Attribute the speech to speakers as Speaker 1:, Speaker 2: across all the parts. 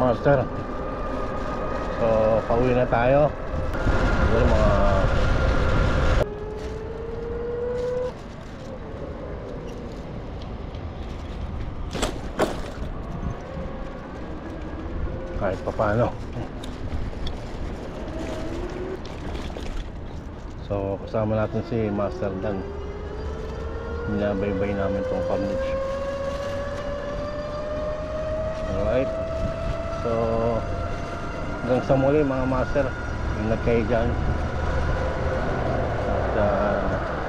Speaker 1: master. So pauwi na tayo. Siguro mga kahit pa paano. So kasama natin si Master Dan. Binabaybay namin tong Carnage. Alright. So hanggang sa muli mga master. Ingat kayo dyan. At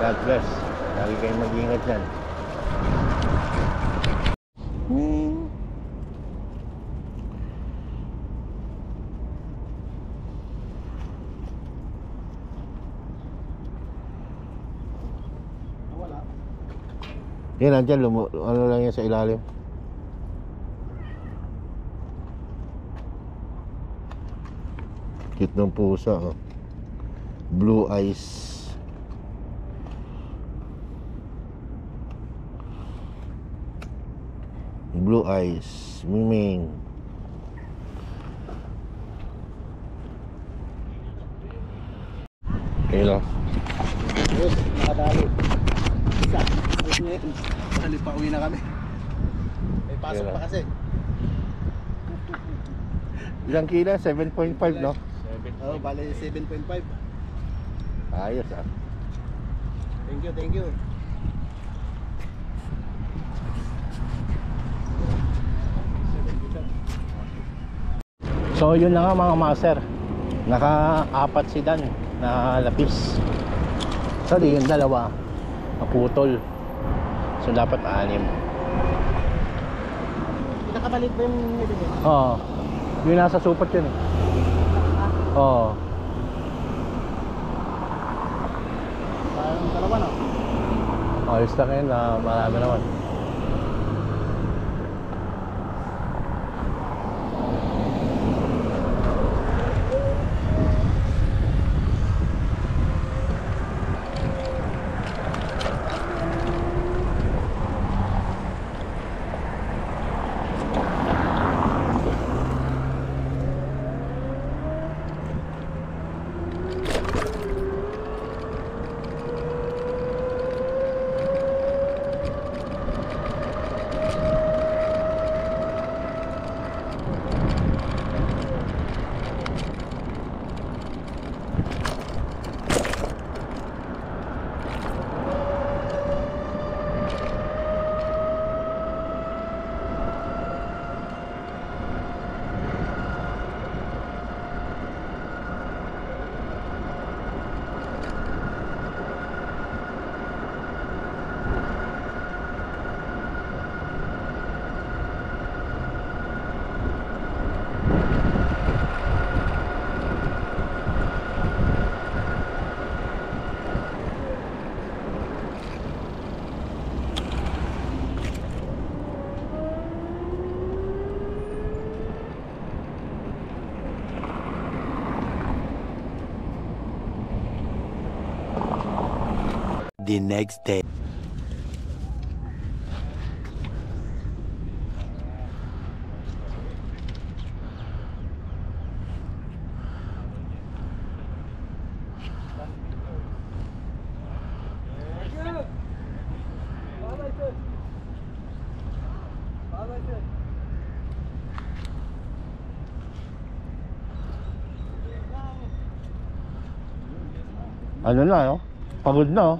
Speaker 1: God bless. Lagi kayong mag-ingat dyan. Yan, nandyan, ano lang yan sa ilalim. Cute ng pusa, oh. Blue eyes. Blue eyes, Miming. Okay lang.
Speaker 2: Yes, nakadali. Isa. Dali pa uwi na kami. May pasok pa kasi.
Speaker 1: Ilang kilo? 7.5 no?
Speaker 2: Oh, bale 7.5.
Speaker 1: Ayos ah.
Speaker 2: Thank you, thank you.
Speaker 1: So yun na nga mga master. Naka-apat si Dan na lapis. So di yung dalawa naputol. So dapat 6.
Speaker 2: Pinakabalit ba yung nilili?
Speaker 1: Oo. Yung nasa supot yun eh. Oo.
Speaker 2: Parang dalawa no?
Speaker 1: Ayos lang yun na marami naman.
Speaker 3: The next day.
Speaker 1: Ano na oh? Pagod na oh.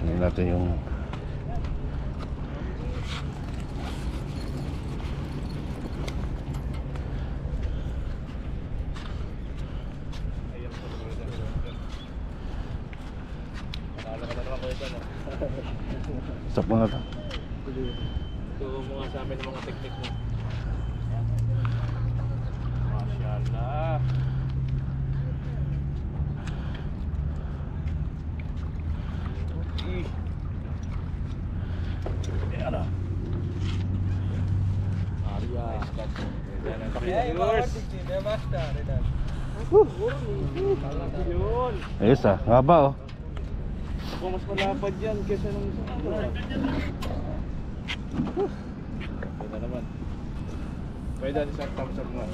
Speaker 1: Tingnan natin yung stop mo na ito.
Speaker 2: Ito mga sa amin ng mga teknik mo. Masyaallah.
Speaker 1: Ano? Ayos ah, nga ba oh?
Speaker 2: Mas malapad yan kesa nung isa. na naman. Pwede ang isang thumbs up mo.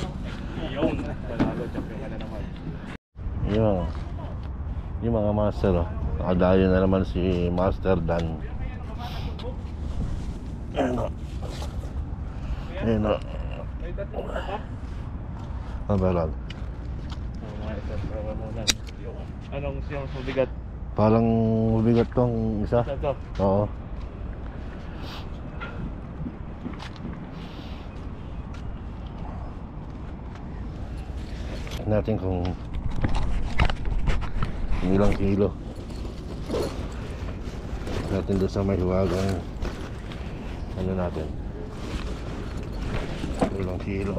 Speaker 2: Yung panalo, champion ka na naman.
Speaker 1: Yung mga master, oh. Nakadayo na naman si Master Dan. Ayan o. Ayan o.
Speaker 2: May dating mo pa?
Speaker 1: Ang balad.
Speaker 2: Mga isang trawa mo lang. Anong siyang subigat?
Speaker 1: Parang mabigat tong isa.
Speaker 2: Ito.
Speaker 1: Oo. Natin kung ilang kilo natin doon sa may hiwagang ano natin, ilang kilo.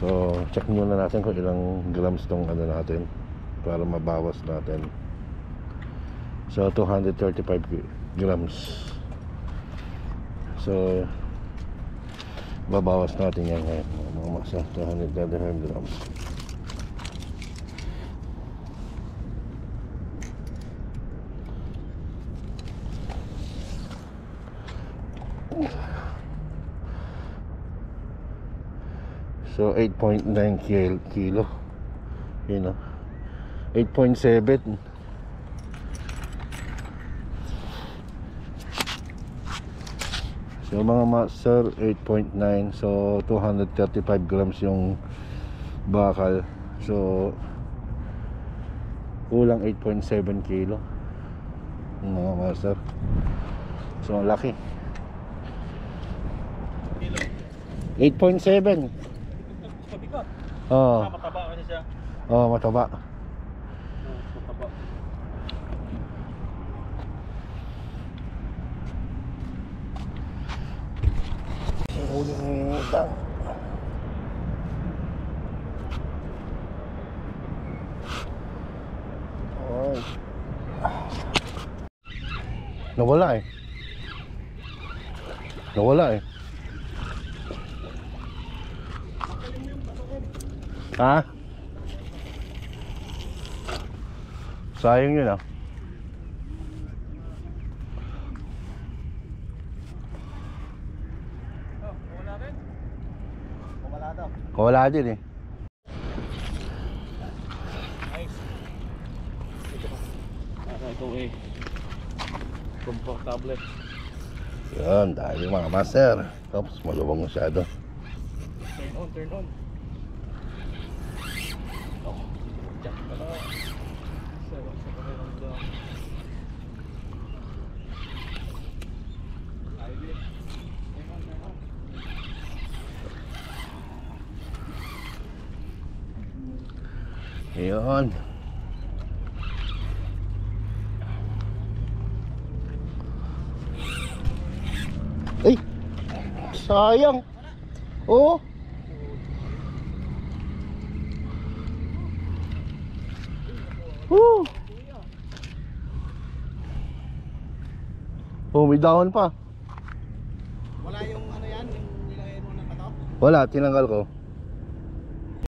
Speaker 1: So check muna natin kung ilang grams tong ano natin para mabawas natin. So 235 grams. So babawas natin yan ngayon mga masa. 235 grams. So 8.9 kilo. Yun o. 8.7. So mga master, 8.9. So 235 grams yung bakal. So kulang 8.7 kilo mga master. So ang laki. 8.7.
Speaker 2: Mabigat.
Speaker 1: Oh.
Speaker 2: Mataba kasi siya.
Speaker 1: Oh, mataba.
Speaker 2: Mataba.
Speaker 1: Huling isang. Oy. Nawala eh. Nawala eh. Ha? Sayang yun ah.
Speaker 2: Wala rin? Wala daw.
Speaker 1: Wala din eh.
Speaker 2: Nice. Ito eh. Komportable.
Speaker 1: Yan, dahil mga master. Oops, maluwang masyado.
Speaker 2: Turn on, turn on. Oh, jack pala. Sarap sa pakiramdam. Ayun.
Speaker 1: Yun. Ay! Sayang! Oh! Woo! Oh, may dahon pa.
Speaker 2: Wala yung ano yan, yung nilagay mo ng kato?
Speaker 1: Wala, tinanggal ko.